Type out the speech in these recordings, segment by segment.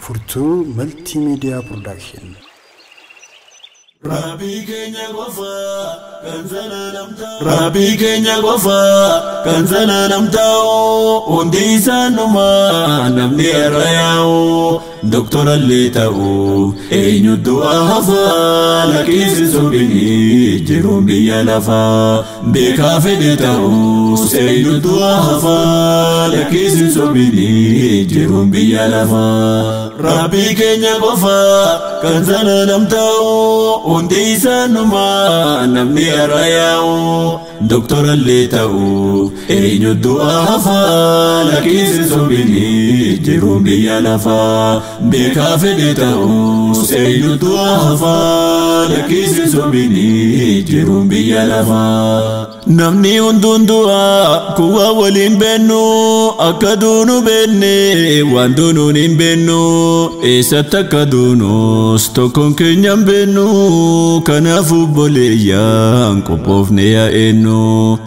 Furtuu Multimedia Production. Rabbi Kenya Gofa, Kanzala Namtao, Undi Sanuma, Namni Arayao, Doctor Aletao, Einu Duahafa, Lakisi Sobini, Jerumbi Yalafa, Beka Fedetao, Einu Duahafa, Lakisi Sobini, Jerumbi Yalafa, Rabbi Kenya Gofa, Kanzala Namtao, Undi Sanuma, Namni Arayao, Doctor Aletao, Einu Duahafa, Lakisi Sobini, Jerumbi Yalafa, Beka Fedetao, Einu Duahafa, Lakisi Sobini, Jerumbi Yalafa. Namni undundua kuwa walin bennu, akadunu benne, wandunu nin bennu, takadunu, stokon kenyam bennu, kanafu boleyan, kopofne ya enu.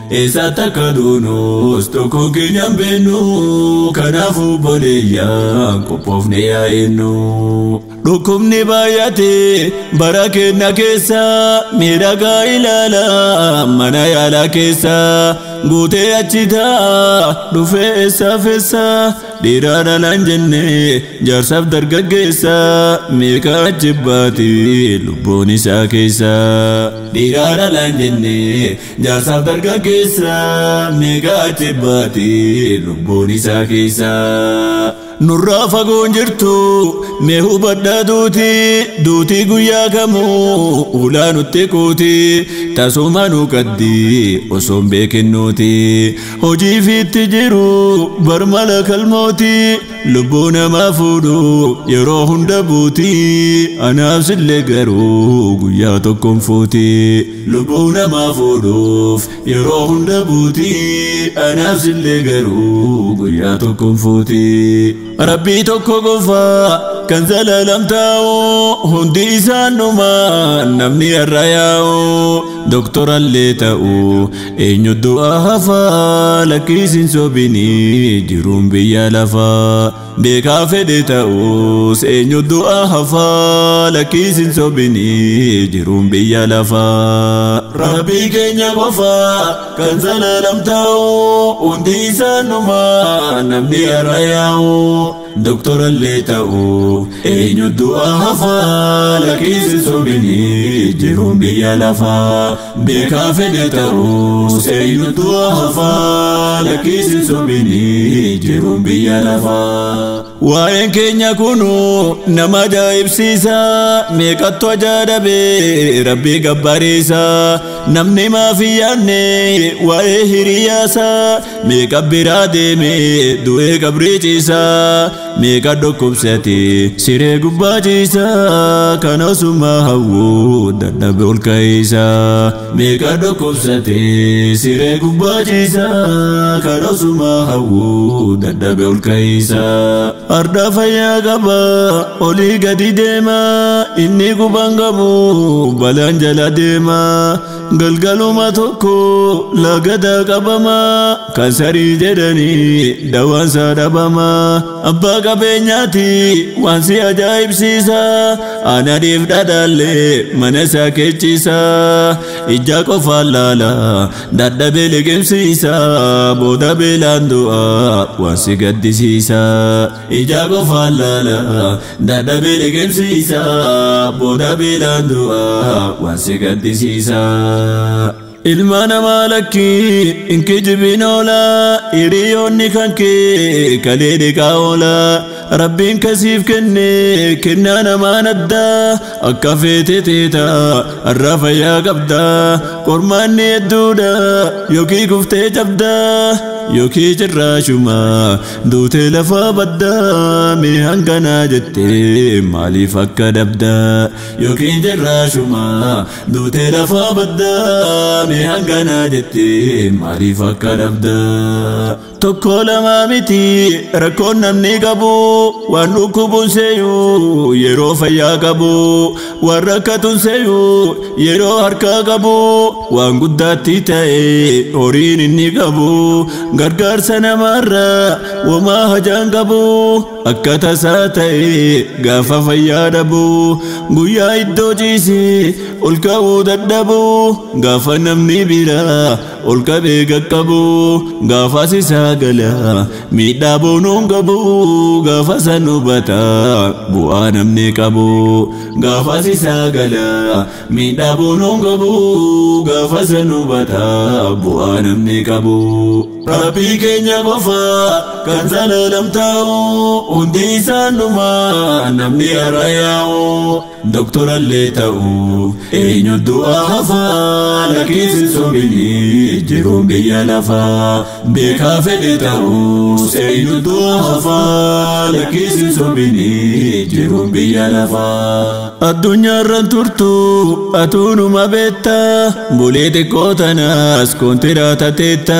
Takadunu, stokon kenyam bennu, kanafu boleyan, kopofne ya enu. Dukumni bayate, barake na kesa, miraga ilala, mana yala kesa, gute achita, dufe esa fesa, dirara lanjenne, jarsaf dargaggeessa, meeqa achibbaati, lubbuun isaa keessa. Dirara lanjenne, jarsaf dargaggeessa, meeqa achibbaati, lubbuun isaa keessa. Nurra fagoon jirtu mee hubadhaa duuti guyyaa kamuu ulaa nutti kuuti tasuma nu qaddi osoo hin beekin nuti hojii fiitti jiru barmala kalmooti lubbuu namaa fuudhu yeroo hunda buuti anaaf sillee garuu guyyaa tokkoon fuuti lubbuu namaa fuudhuuf yeroo hunda buuti anaaf sillee garuu guyyaa tokkoon fuuti. Rabbi tokko gofa Kanzala Namtao, hundi isaanuma namni arrayao, Doctor Aletao, Einu Duahafa, Lakisin Sobini, Jerumbi Yalafa, Beka Fedetao, Einu Duahafa, Lakisin Sobini, Jerumbi Yalafa. Rabbi Kenya Gofa, Kanzala Namtao, hundi isaanuma namni arrayao, Doctor Aletao, Einu Duahafa, Lakisi Sobini, Jerumbi Yalafa, Beka Fedetao, Einu Duahafa, Lakisi Sobini, Jerumbi Yalafa. Waa'een keenya kunu nama ajaa'ibsiisa meeqattu ajaa'abe Rabbi gabbariisa namni maafi yaanne waa'ee hiriyaasa meeqa biraa deeme du'ee qabrii ciisa meeqa dhukkubsate siree gubbaa ciisa kan osuma hawwu dadhabe ol ka'iisa meeqa dhukkubsate siree gubbaa ciisa kan osuma hawwu dadhabe ol ka'iisa. Arda fayyaa qaba olii gadi deema inni guban qabu balaan jala deema galgaluma tokko lagada qabama kan sarii jedhanii dawaan isaa dhabama abbaa qabeenyaati waan si ajaa'ibsiisa ananiif dhadhaallee mana isaa keechisa ija qofaan laala dadhabee liqimsiisa booda beelaan du'a waan si gaddisiisa. Ija qofaan laala dadhabee liqimsiisa booda beelaan du'a waan si gaddisiisa. Ilma namaa lakki inki jibin oola hiriyoonni kan kee kalee dhiqaa oola Rabbiin kasiif kenne kennaa namaan addaa akka feete teeta har'a fayyaa qabda qormaanni hedduudha yookiin kuftee cabda yookiin cirraashuma duutee lafaa baddaa mee hanganaa jettee maaliif akka dabda yookiin cirraashuma duutee lafaa baddaa mee hanganaa jettee maaliif akka dabda. Tokko lama miti rakkoon namni qabu waan dhukkubuun seeyuu yeroo fayyaa qabu waan rakkatuun seeyuu yeroo harkaa qabu waan guddaatti ta'e horiin inni qabu gargaarsa namarra wama hajaan qabu akka tasaa ta'e gaafa fayyaa dhabu guyyaa iddoo ciise ol ka'uu dadhabu gaafa namni biraa ol qabee qaqqabu gaafa sisaa gala miidhaa boonuun qabu gaafa san hubata bu'aa namni qabu gaafa sisaa gala miidhaa boonuun qabu gaafa san hubata bu'aa namni qabu Rabbii keenya qofa kan zalaalam taa'u hundi isaanuma namni har'a yaa'u doktorallee ta'u eenyu du'aa hafaa lakkisin sobini jiruun biyya lafaa beekaa fedhe ta'us eenyu du'aa hafaa lakkisin sobini jiruun biyya lafaa addunyaarran turtu atuunuma beetta bulee xiqqoo tanaas kontiraata teetta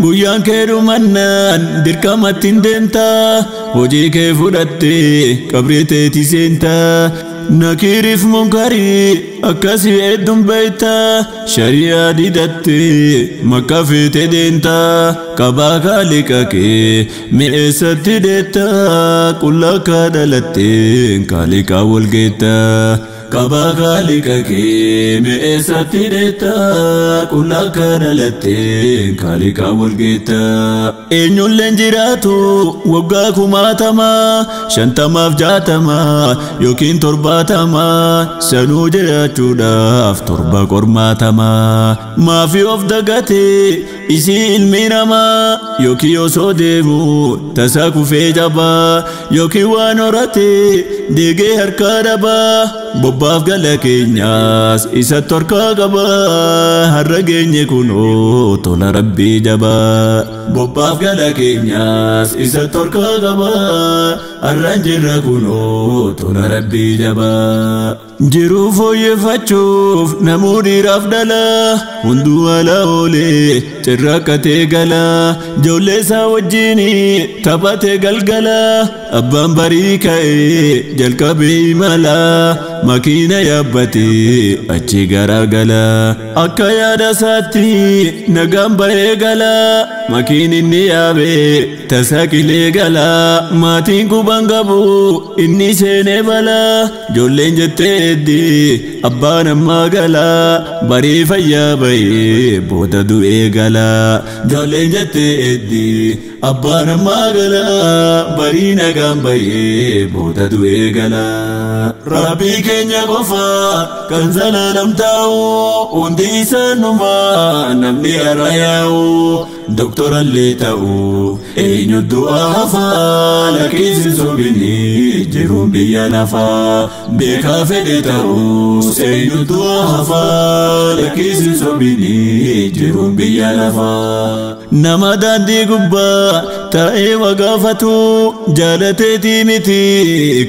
guyyaan kee dhumannaan dirqamatti hin deemta hojii kee fudhatte qabrii teeti seenta nakiriif munkarii akkasii hedduun beeyta shari'aa didatte makka feete deenta qabaa kaaliqa kee mi'eessatti deetta qullakka dhalatte kaaliqa walgeetta qabaa kaaliqa kee mi'eessatti deetta qullakka dhalatte kaaliqa walgeetta eenyulleen jiraatu waggaa 10,000 50 yookiin 70 sanuu jiraachuudhaaf 7 qormaatama maafi of dagate isii ilmi namaa yookiin osoo deemu tasaa kufee jabaa yookiin waan horate deegee harkaa dhabaa bobbaaf gala keenyaas isatti harkaa qabaa har'a geenye kunoo tola rabbii jabaa bobbaaf gala keenyaas isatti harkaa qabaa har'a jirra kunoo tola rabbii jabaa jiruu fooyyeffachuuf namuu dhiiraaf dhala hunduu ala oolee cirraqqatee gala ijoollee isaa wajjin taphatee galgala abbaan barii ka'ee jalqabee imala makiina yaabbatee achi garagala akka yaada isaatti nagaan bahee gala makiin inni yaabee tasaqilee gala maatiin quban qabu inni seenee bala ijoolleen jettee abbaan ammaa gala barii fayyaa bahee booda du'ee gala ijoolleen jettee abbaan ammaa gala barii nagaan bahee booda du'ee gala Rabbii keenya qofa kan zalaalam taa'u hundi isaanuma namni har'a yaa'u doktorallee ta'u eenyu du'aa hafaa lakkisin sobini jiruun biyya lafaa beekaa fedhe ta'us eenyu du'aa hafaa lakkisin sobini jiruun biyya lafaa nama daandii gubbaa taa'ee wagaafatu jaalateetii miti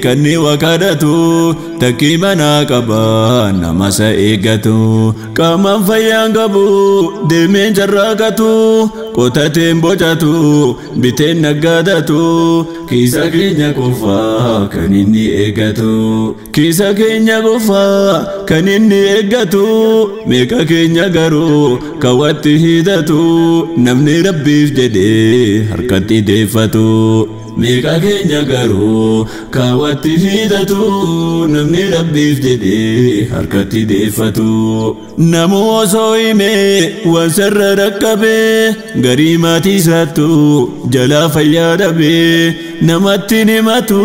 kanni wakadhatu takkii manaa qaba nama isa eeggatu qaamaan fayyaan qabu deemeen carraaqatu qotateen bocatu biteen naggaadatu kiisa keenya qofaa kan inni eeggatu kiisa keenya qofaa kan inni eeggatu meeqa keenya garuu kawwatti hidhatu namni rabbiif jedhee harkatti deeffatu meeqa keenya garuu kawwatti hidhatu namni rabbiif jedhee harkatti deeffatu namu osoo himee waan sarra dhaqqabee garii maatii isaattu jalaa fayyaa dhabee namatti himatu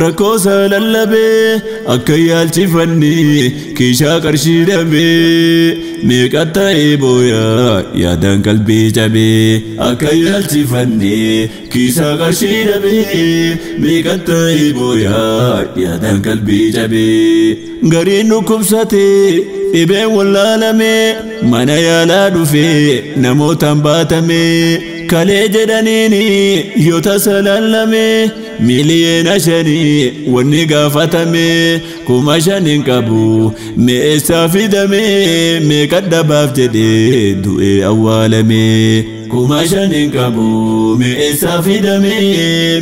rakkoosa lallabee akka yaalchifanni kiishaa qarshii dhabee meeqa ta'ee booyaa yaadaan qalbii cabee akka yaalchifanni kiishaa qarshii dhabee meeqa ta'ee booyaa yaadaan qalbii cabee gariin dhukkubsatee dhibeen wallaalame mana yaalaa dhufee namootaan baatame kalee jedhaniini yoo tasa lallame miliyeena 5 wanni gaafatame 5,000 qabu meeshaa fidame meeqa dhabaaf jedhee du'ee awwaalame 5,000 qabu meeshaa fidame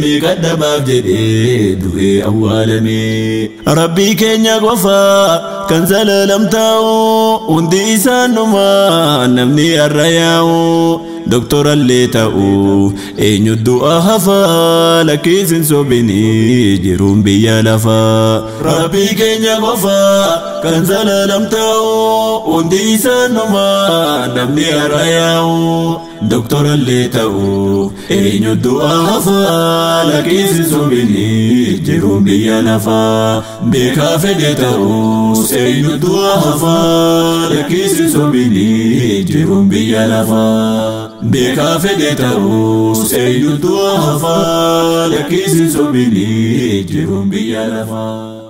meeqa dhabaaf jedhee du'ee awwaalame Rabbii keenya qofa kan zalaalam taa'u hundi isaanuma namni har'a yaa'u doktora illee ta'uu eenyu du'a hafaa lakkiisin sobinii jiruun biyya lafaa rabbii keenya qofaa kan zalaalam ta'uu hundi isaanuma namni hara yaa'u doktora illee ta'uu eenyu du'a hafaa lakkiisin sobinii jiruun biyya lafaa beekaa fedhe ta'uu eenyu du'a hafaa lakkiisin sobinii jiruun biyya lafaa beekaa fedhe ta'uu eenyu du'a hafaa lakkiisin sobinii jiruun biyya lafaa.